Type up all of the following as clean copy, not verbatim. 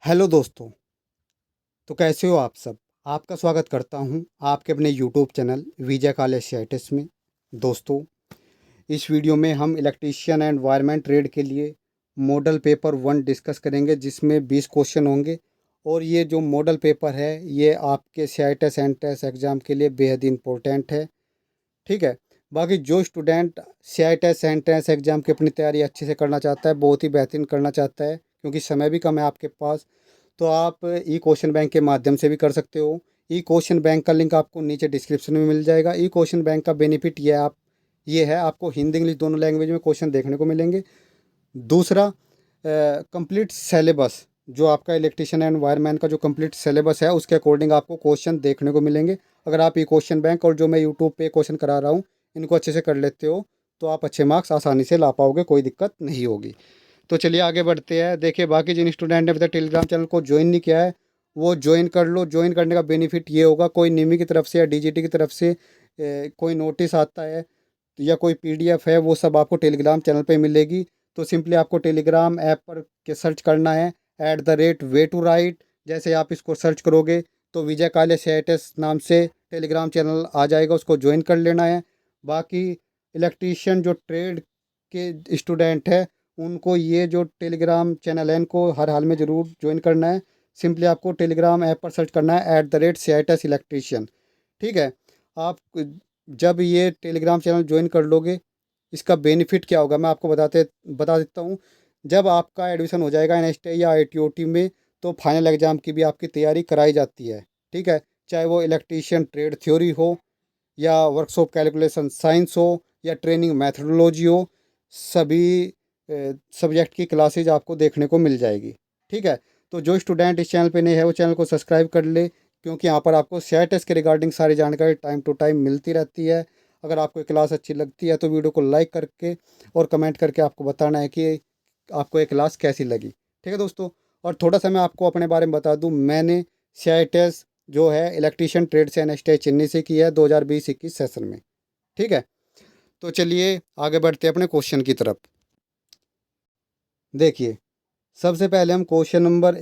Hello दोस्तों। तो कैसे हो आप सब। आपका स्वागत करता हूं आपके अपने यूट्यूब चैनल विजय कॉलेज एशियाटिस में। दोस्तों, इस वीडियो में हम इलेक्ट्रीशियन एंड वायरमैन ट्रेड के लिए मॉडल पेपर 1 डिस्कस करेंगे, जिसमें 20 क्वेश्चन होंगे। और ये जो मॉडल पेपर है ये आपके सीआईटीएस एंट्रेंस एग्ज़ाम के लिए बेहद इम्पोर्टेंट है। ठीक है। बाकी जो स्टूडेंट सीआईटीएस एंट्रेंस एग्ज़ाम की अपनी तैयारी अच्छे से करना चाहता है, बहुत ही बेहतरीन करना चाहता है, क्योंकि समय भी कम है आपके पास, तो आप ई क्वेश्चन बैंक के माध्यम से भी कर सकते हो। ई क्वेश्चन बैंक का लिंक आपको नीचे डिस्क्रिप्शन में मिल जाएगा। ई क्वेश्चन बैंक का बेनिफिट ये है आपको हिंदी इंग्लिश दोनों लैंग्वेज में क्वेश्चन देखने को मिलेंगे। दूसरा, कंप्लीट सिलेबस, जो आपका इलेक्ट्रिशियन एंड वायरमैन का जो कंप्लीट सिलेबस है उसके अकॉर्डिंग आपको क्वेश्चन देखने को मिलेंगे। अगर आप ई क्वेश्चन बैंक और जो मैं यूट्यूब पे क्वेश्चन करा रहा हूँ इनको अच्छे से कर लेते हो तो आप अच्छे मार्क्स आसानी से ला पाओगे, कोई दिक्कत नहीं होगी। तो चलिए आगे बढ़ते हैं। देखिए, बाकी जिन स्टूडेंट ने अभी तक टेलीग्राम चैनल को ज्वाइन नहीं किया है वो ज्वाइन कर लो। ज्वाइन करने का बेनिफिट ये होगा, कोई निमी की तरफ से या डीजीटी की तरफ से कोई नोटिस आता है या कोई पीडीएफ है, वो सब आपको टेलीग्राम चैनल पे मिलेगी। तो सिंपली आपको टेलीग्राम ऐप पर के सर्च करना है @वे टू राइट। जैसे आप इसको सर्च करोगे तो विजय काले सेटेस नाम से टेलीग्राम चैनल आ जाएगा, उसको ज्वाइन कर लेना है। बाकी इलेक्ट्रीशियन जो ट्रेड के स्टूडेंट है उनको ये जो टेलीग्राम चैनल है इनको हर हाल में ज़रूर ज्वाइन करना है। सिंपली आपको टेलीग्राम ऐप पर सर्च करना है @CITES इलेक्ट्रीशियन। ठीक है। आप जब ये टेलीग्राम चैनल ज्वाइन कर लोगे, इसका बेनिफिट क्या होगा मैं आपको बता देता हूँ। जब आपका एडमिशन हो जाएगा एनएसटी या आईटीओटी में, तो फाइनल एग्ज़ाम की भी आपकी तैयारी कराई जाती है। ठीक है। चाहे वो इलेक्ट्रीशियन ट्रेड थ्योरी हो या वर्कशॉप कैलकुलेशन साइंस हो या ट्रेनिंग मैथडोलॉजी हो, सभी सब्जेक्ट की क्लासेज आपको देखने को मिल जाएगी। ठीक है। तो जो स्टूडेंट इस चैनल पे नए है वो चैनल को सब्सक्राइब कर ले, क्योंकि यहाँ पर आपको सीआईटीएस के रिगार्डिंग सारी जानकारी टाइम टू टाइम मिलती रहती है। अगर आपको क्लास अच्छी लगती है तो वीडियो को लाइक करके और कमेंट करके आपको बताना है कि आपको ये क्लास कैसी लगी। ठीक है दोस्तों। और थोड़ा सा मैं आपको अपने बारे में बता दूँ, मैंने सीआईटीएस जो है इलेक्ट्रीशियन ट्रेड से एनएसटी चेन्नई से की है 2020-21 सेशन में। ठीक है। तो चलिए आगे बढ़ते हैं अपने क्वेश्चन की तरफ। देखिए, सबसे पहले हम क्वेश्चन नंबर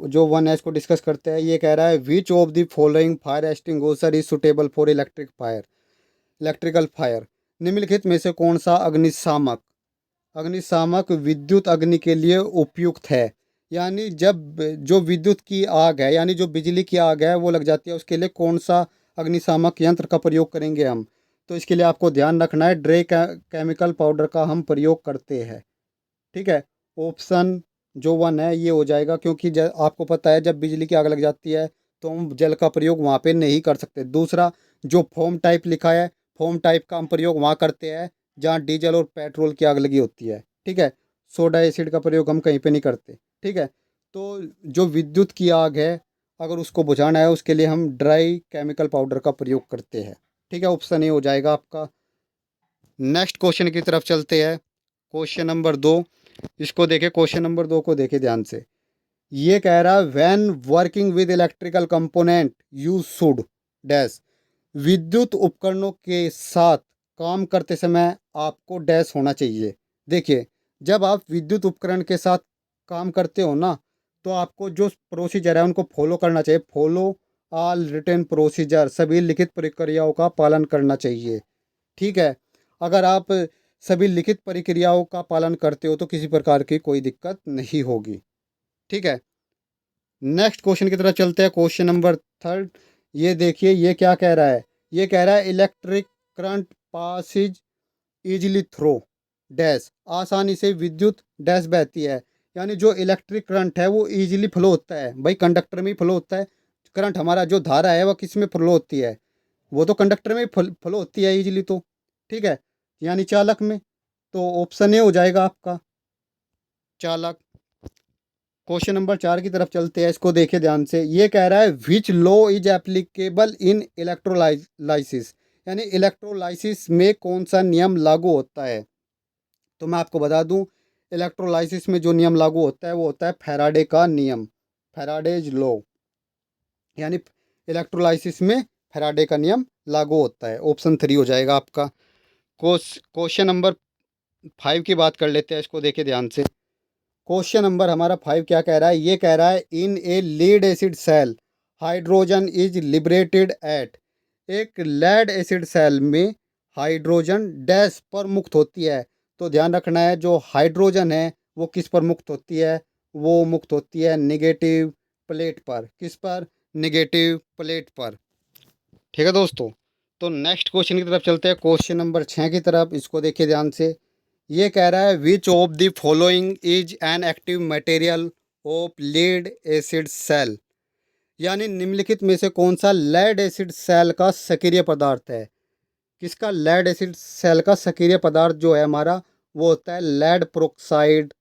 जो 1 को डिस्कस करते हैं। ये कह रहा है which of the following fire extinguisher is suitable for electrical fire. निम्नलिखित में से कौन सा अग्निशामक अग्निशामक विद्युत अग्नि के लिए उपयुक्त है। यानी जब जो विद्युत की आग है, यानी जो बिजली की आग है वो लग जाती है, उसके लिए कौन सा अग्निशामक यंत्र का प्रयोग करेंगे हम। तो इसके लिए आपको ध्यान रखना है केमिकल पाउडर का हम प्रयोग करते हैं। ठीक है। ऑप्शन जो 1 है ये हो जाएगा, क्योंकि आपको पता है जब बिजली की आग लग जाती है तो हम जल का प्रयोग वहाँ पे नहीं कर सकते। दूसरा, जो फोम टाइप लिखा है, फोम टाइप का हम प्रयोग वहाँ करते हैं जहाँ डीजल और पेट्रोल की आग लगी होती है। ठीक है। सोडा एसिड का प्रयोग हम कहीं पे नहीं करते। ठीक है। तो जो विद्युत की आग है, अगर उसको बुझाना है उसके लिए हम ड्राई केमिकल पाउडर का प्रयोग करते हैं। ठीक है। ऑप्शन ए हो जाएगा आपका। नेक्स्ट क्वेश्चन की तरफ चलते हैं। क्वेश्चन नंबर 2, इसको देखें, क्वेश्चन नंबर 2 को देखें ध्यान से। ये कह रहा है when working with electrical component you should dash. विद्युत उपकरणों के साथ काम करते समय आपको डैश होना चाहिए। देखिए, जब आप विद्युत उपकरण के साथ काम करते हो ना, तो आपको जो प्रोसीजर है उनको फॉलो करना चाहिए। फॉलो ऑल रिटन प्रोसीजर, सभी लिखित प्रक्रियाओं का पालन करना चाहिए। ठीक है। अगर आप सभी लिखित प्रक्रियाओं का पालन करते हो तो किसी प्रकार की कोई दिक्कत नहीं होगी। ठीक है। नेक्स्ट क्वेश्चन की तरफ चलते हैं। क्वेश्चन नंबर 3, ये देखिए ये क्या कह रहा है। ये कह रहा है electric current passes easily through dash. आसानी से विद्युत डैश बहती है। यानी जो इलेक्ट्रिक करंट है वो इजीली फ्लो होता है। भाई कंडक्टर में ही फ्लो होता है। करंट हमारा जो धारा है वह किस में फ्लो होती है, वो तो कंडक्टर में ही फ्लो होती है इजीली। तो ठीक है, यानी चालक में। तो ऑप्शन ए हो जाएगा आपका, चालक। क्वेश्चन नंबर 4 की तरफ चलते हैं, इसको देखिए ध्यान से। ये कह रहा है which law is applicable in electrolysis. यानी इलेक्ट्रोलाइसिस में कौन सा नियम लागू होता है। तो मैं आपको बता दूं, इलेक्ट्रोलाइसिस में जो नियम लागू होता है वो होता है फैराडे का नियम, फैराडेज लॉ। यानी इलेक्ट्रोलाइसिस में फैराडे का नियम लागू होता है। ऑप्शन 3 हो जाएगा आपका। क्वेश्चन नंबर 5 की बात कर लेते हैं, इसको देखिए ध्यान से। क्वेश्चन नंबर हमारा 5 क्या कह रहा है? ये कह रहा है in a lead acid cell hydrogen is liberated at. एक लेड एसिड सेल में हाइड्रोजन डैश पर मुक्त होती है। तो ध्यान रखना है, जो हाइड्रोजन है वो किस पर मुक्त होती है? वो मुक्त होती है निगेटिव प्लेट पर। किस पर? निगेटिव प्लेट पर। ठीक है दोस्तों, तो नेक्स्ट क्वेश्चन की तरफ चलते हैं, क्वेश्चन नंबर 6 की तरफ। इसको देखिए ध्यान से। ये कह रहा है which of the following is an active material of lead acid cell. यानी निम्नलिखित में से कौन सा लेड एसिड सेल का सक्रिय पदार्थ है? किसका? लेड एसिड सेल का सक्रिय पदार्थ जो है हमारा वो होता है लेड प्रोक्साइड।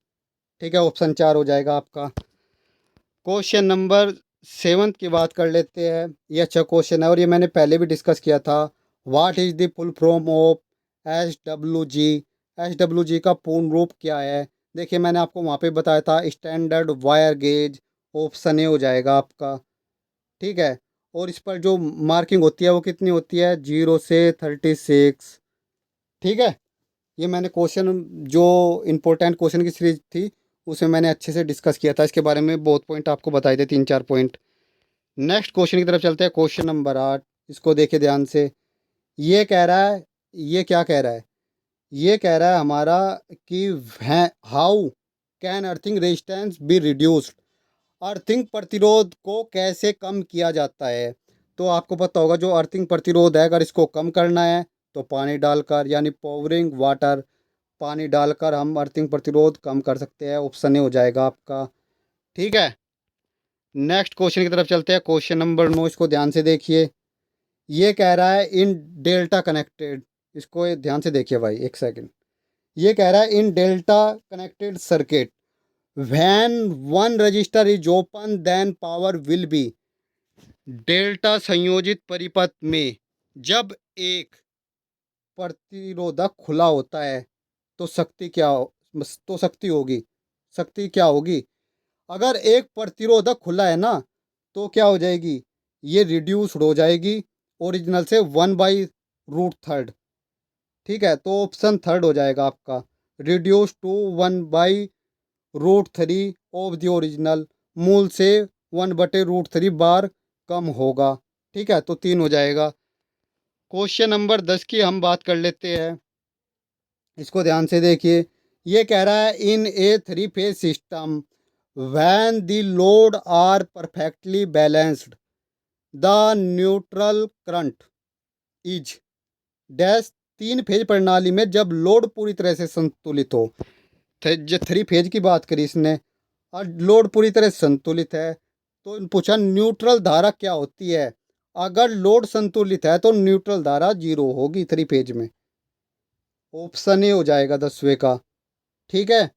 ठीक है, ऑप्शन 4 हो जाएगा आपका। क्वेश्चन नंबर 7 की बात कर लेते हैं। ये अच्छा क्वेश्चन है और ये मैंने पहले भी डिस्कस किया था। What is the full form of SWG? SWG का पूर्ण रूप क्या है? देखिए मैंने आपको वहाँ पे बताया था standard wire gauge. Option A हो जाएगा आपका। ठीक है, और इस पर जो मार्किंग होती है वो कितनी होती है? 0 से 36। ठीक है, ये मैंने क्वेश्चन जो इम्पोर्टेंट क्वेश्चन की सीरीज थी उसमें मैंने अच्छे से डिस्कस किया था इसके बारे में, बहुत पॉइंट आपको बताए थे, 3-4 पॉइंट। नेक्स्ट क्वेश्चन की तरफ चलते हैं, क्वेश्चन नंबर 8। इसको देखिए ध्यान से। ये कह रहा है, ये क्या कह रहा है? ये कह रहा है हमारा कि how can earthing resistance be reduced. Earthing प्रतिरोध को कैसे कम किया जाता है? तो आपको पता होगा जो अर्थिंग प्रतिरोध है, अगर इसको कम करना है तो पानी डालकर, यानी पोवरिंग वाटर, पानी डालकर हम अर्थिंग प्रतिरोध कम कर सकते हैं। ऑप्शन ए हो जाएगा आपका। ठीक है, नेक्स्ट क्वेश्चन की तरफ चलते हैं, क्वेश्चन नंबर 9। इसको ध्यान से देखिए। ये कह रहा है इन डेल्टा कनेक्टेड। इसको ध्यान से देखिए भाई, एक सेकंड। ये कह रहा है in delta connected circuit when one resistor is open then power will be. Delta संयोजित परिपथ में जब एक प्रतिरोधक खुला होता है तो शक्ति क्या तो शक्ति होगी। शक्ति क्या होगी? अगर एक प्रतिरोधक खुला है ना तो क्या हो जाएगी? ये रिड्यूस्ड हो जाएगी ओरिजिनल से 1/√3। ठीक है, तो ऑप्शन थर्ड हो जाएगा आपका, reduce to 1/√3 of the original. मूल से 1/√3 बार कम होगा। ठीक है, तो 3 हो जाएगा। क्वेश्चन नंबर 10 की हम बात कर लेते हैं। इसको ध्यान से देखिए। ये कह रहा है in a 3 phase system when the load are perfectly balanced the neutral current is dash. 3 phase प्रणाली में जब लोड पूरी तरह से संतुलित हो, जो 3 फेज की बात करी इसने, और लोड पूरी तरह से संतुलित है, तो पूछा न्यूट्रल धारा क्या होती है? अगर लोड संतुलित है तो न्यूट्रल धारा 0 होगी 3 फेज में। ऑप्शन ए हो जाएगा 10वें का। ठीक है,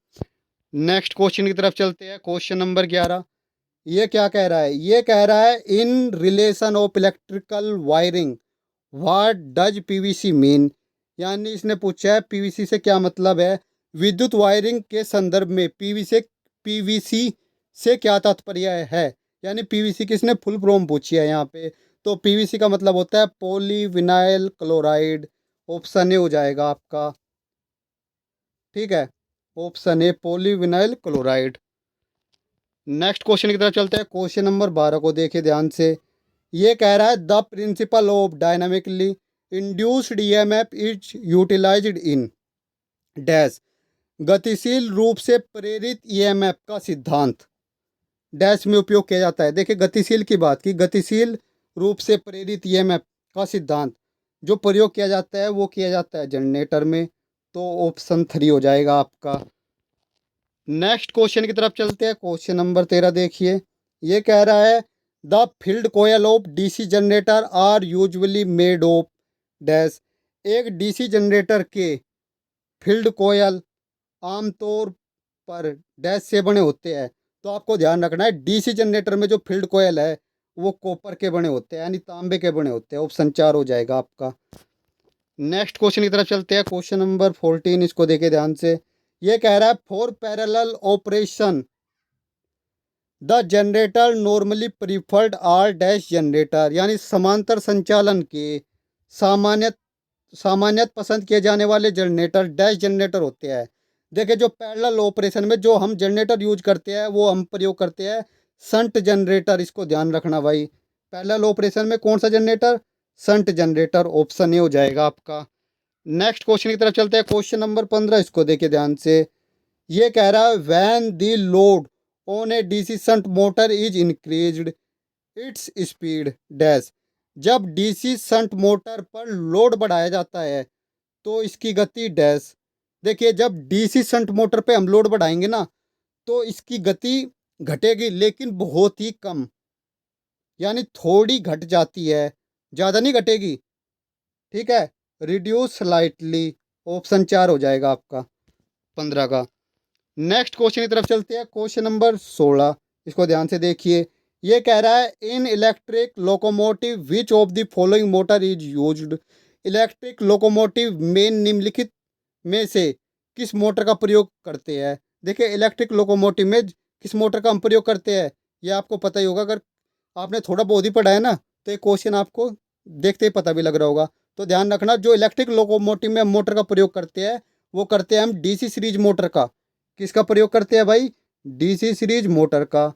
नेक्स्ट क्वेश्चन की तरफ चलते हैं, क्वेश्चन नंबर 11। ये क्या कह रहा है? ये कह रहा है in relation of electrical wiring what does PVC mean. यानी इसने पूछा है पीवीसी से क्या मतलब है। विद्युत वायरिंग के संदर्भ में पीवीसी से क्या तात्पर्य है? यानी पीवीसी की इसने फुल फॉर्म पूछी है यहाँ पे। तो पीवीसी का मतलब होता है पॉलीविनाइल क्लोराइड। ऑप्शन ए हो जाएगा आपका। ठीक है, option A polyvinyl chloride. Next question की तरफ चलते हैं, क्वेश्चन नंबर 12 को देखिए ध्यान से। ये कह रहा है the principle of dynamically induced EMF is utilised in dash. गतिशील रूप से प्रेरित ईएमएफ का सिद्धांत डैश में उपयोग किया जाता है। देखिए गतिशील की बात की, गतिशील रूप से प्रेरित ईएमएफ का सिद्धांत जो प्रयोग किया जाता है वो किया जाता है जनरेटर में। तो ऑप्शन 3 हो जाएगा आपका। नेक्स्ट क्वेश्चन की तरफ चलते हैं, क्वेश्चन नंबर 13 देखिए। ये कह रहा है the field coil of DC generator are usually made of dash. एक डीसी जनरेटर के फील्ड कोयल आमतौर पर डैश से बने होते हैं। तो आपको ध्यान रखना है डीसी जनरेटर में जो फील्ड कोयल है वो कॉपर के बने होते हैं, यानी तांबे के बने होते हैं। ऑप्शन 4 हो जाएगा आपका। नेक्स्ट क्वेश्चन की तरफ चलते हैं, क्वेश्चन नंबर 14। इसको देखे ध्यान से। ये कह रहा है for parallel operation the generator normally preferred are dash generator. यानी समांतर संचालन के सामान्यत पसंद किए जाने वाले जनरेटर डैश जनरेटर होते हैं। देखिए जो पैरेलल ऑपरेशन में जो हम जनरेटर यूज करते हैं वो हम प्रयोग करते हैं शंट जनरेटर, इसको ध्यान रखना भाई। पैरेलल ऑपरेशन में कौन सा generator? Shunt generator, option A हो जाएगा आपका। नेक्स्ट क्वेश्चन की तरफ चलते हैं, क्वेश्चन नंबर 15, इसको देखिए ध्यान से। ये कह रहा है when the load on A DC shunt motor is increased its speed dash. जब डीसी शंट मोटर पर लोड बढ़ाया जाता है तो इसकी गति डैश। देखिए जब डीसी शंट मोटर पे हम लोड बढ़ाएंगे ना तो इसकी गति घटेगी, लेकिन बहुत ही कम, यानी थोड़ी घट जाती है, ज़्यादा नहीं घटेगी। ठीक है, रिड्यूस स्लाइटली, ऑप्शन 4 हो जाएगा आपका 15 का। नेक्स्ट क्वेश्चन की तरफ चलते हैं, क्वेश्चन नंबर 16, इसको ध्यान से देखिए। ये कह रहा है इन electric locomotive which of the following motor is used. Electric locomotive में निम्नलिखित में से किस मोटर का प्रयोग करते हैं? देखिए इलेक्ट्रिक लोकोमोटिव में किस मोटर का हम प्रयोग करते हैं ये आपको पता ही होगा, अगर आपने थोड़ा बहुत ही पढ़ा है ना तो ये क्वेश्चन आपको देखते ही पता भी लग रहा होगा। तो ध्यान रखना, जो इलेक्ट्रिक लोकोमोटिव में हम मोटर का प्रयोग करते हैं वो करते हैं हम डीसी सीरीज मोटर का। किसका प्रयोग करते हैं भाई? डीसी सीरीज मोटर का।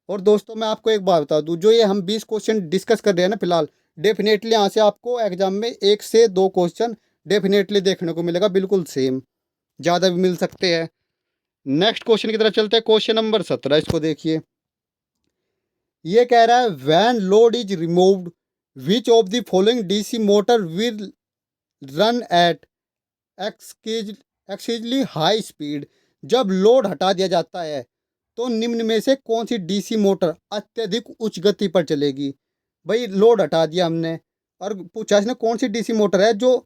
और दोस्तों मैं आपको एक बात बता दूं, जो ये हम 20 क्वेश्चन डिस्कस कर रहे हैं ना फिलहाल, डेफिनेटली यहाँ से आपको एग्जाम में 1 से 2 क्वेश्चन डेफिनेटली देखने को मिलेगा, बिल्कुल सेम, ज़्यादा भी मिल सकते हैं। नेक्स्ट क्वेश्चन की तरफ चलते हैं, क्वेश्चन नंबर 17, इसको देखिए। ये कह रहा है when load is removed which of the following DC motor will run at exceedingly high speed. जब लोड हटा दिया जाता है तो निम्न में से कौन सी डीसी मोटर अत्यधिक उच्च गति पर चलेगी? भाई लोड हटा दिया हमने और पूछा इसने कौन सी डीसी मोटर है जो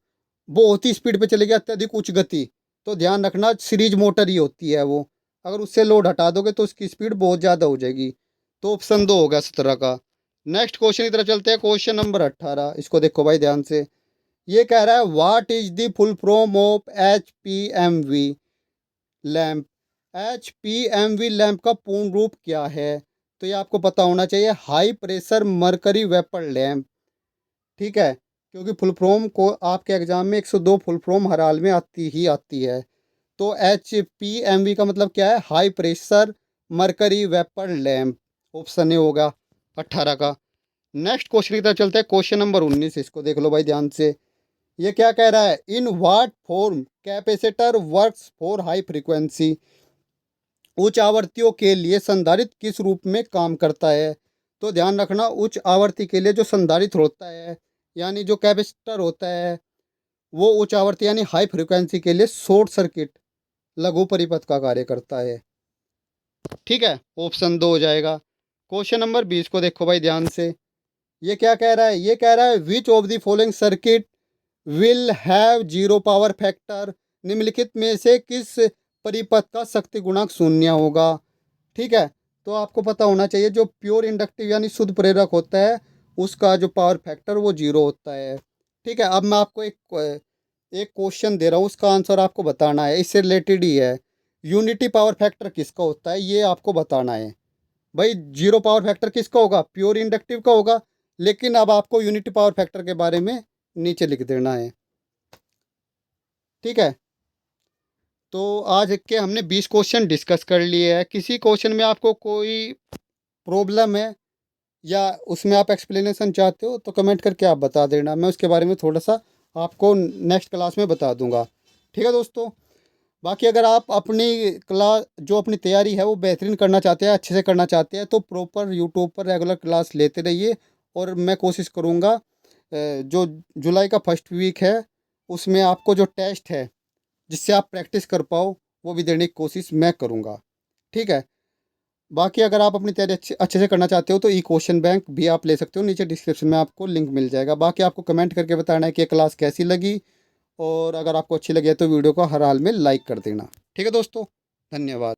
बहुत ही स्पीड पे चलेगी, अत्यधिक उच्च गति। तो ध्यान रखना सीरीज मोटर ही होती है वो, अगर उससे लोड हटा दोगे तो उसकी स्पीड बहुत ज़्यादा हो जाएगी। तो ऑप्शन 2 होगा 17 का। नेक्स्ट क्वेश्चन की तरफ चलते हैं, क्वेश्चन नंबर 18, इसको देखो भाई ध्यान से। ये कह रहा है what is the full form of HPMV lamp. HPMV lamp का पूर्ण रूप क्या है? तो ये आपको पता होना चाहिए, high pressure mercury vapour lamp. ठीक है, क्योंकि फुल फॉर्म को आपके एग्जाम में 102 फुल फॉर्म हर हाल में आती है। तो HPMV का मतलब क्या है? High pressure mercury vapour lamp, option A होगा 18 का। नेक्स्ट क्वेश्चन की तरफ चलते हैं, क्वेश्चन नंबर 19, इसको देख लो भाई ध्यान से। ये क्या कह रहा है? In what form capacitor works for high frequency. उच्च आवृत्तियों के लिए संधारित्र किस रूप में काम करता है? तो ध्यान रखना, उच्च आवृत्ति के लिए जो संधारित्र होता है यानी जो कैपेसिटर होता है वो उच्च आवृत्ति यानी हाई फ्रीक्वेंसी के लिए शॉर्ट सर्किट लघु परिपथ का कार्य करता है। ठीक है, ऑप्शन 2 हो जाएगा। क्वेश्चन नंबर 20 को देखो भाई ध्यान से। ये क्या कह रहा है? ये कह रहा है which of the following circuit will have zero power factor. निम्नलिखित में से किस परिपथ का शक्ति गुणक शून्य होगा? ठीक है, तो आपको पता होना चाहिए जो प्योर इंडक्टिव यानी शुद्ध प्रेरक होता है उसका जो पावर फैक्टर वो 0 होता है। ठीक है, अब मैं आपको एक क्वेश्चन दे रहा हूँ, उसका आंसर आपको बताना है, इससे रिलेटेड ही है। यूनिटी पावर फैक्टर किसका होता है ये आपको बताना है। भाई 0 पावर फैक्टर किसका होगा? प्योर इंडक्टिव का होगा, लेकिन अब आपको यूनिटी पावर फैक्टर के बारे में नीचे लिख देना है। ठीक है, तो आज के हमने 20 क्वेश्चन डिस्कस कर लिए हैं। किसी क्वेश्चन में आपको कोई प्रॉब्लम है या उसमें आप एक्सप्लेनेशन चाहते हो तो कमेंट करके आप बता देना, मैं उसके बारे में थोड़ा सा आपको नेक्स्ट क्लास में बता दूंगा। ठीक है दोस्तों, बाकी अगर आप अपनी क्लास जो अपनी तैयारी है वो बेहतरीन करना चाहते हैं, अच्छे से करना चाहते हैं, तो प्रॉपर यूट्यूब पर रेगुलर क्लास लेते रहिए। और मैं कोशिश करूँगा जो जुलाई का फर्स्ट वीक है उसमें आपको जो टेस्ट है जिससे आप प्रैक्टिस कर पाओ वो भी देने की कोशिश मैं करूँगा। ठीक है, बाकी अगर आप अपनी तैयारी अच्छे से करना चाहते हो तो ई क्वेश्चन बैंक भी आप ले सकते हो, नीचे डिस्क्रिप्शन में आपको लिंक मिल जाएगा। बाकी आपको कमेंट करके बताना है कि ये क्लास कैसी लगी, और अगर आपको अच्छी लगी है तो वीडियो को हर हाल में लाइक कर देना। ठीक है दोस्तों, धन्यवाद।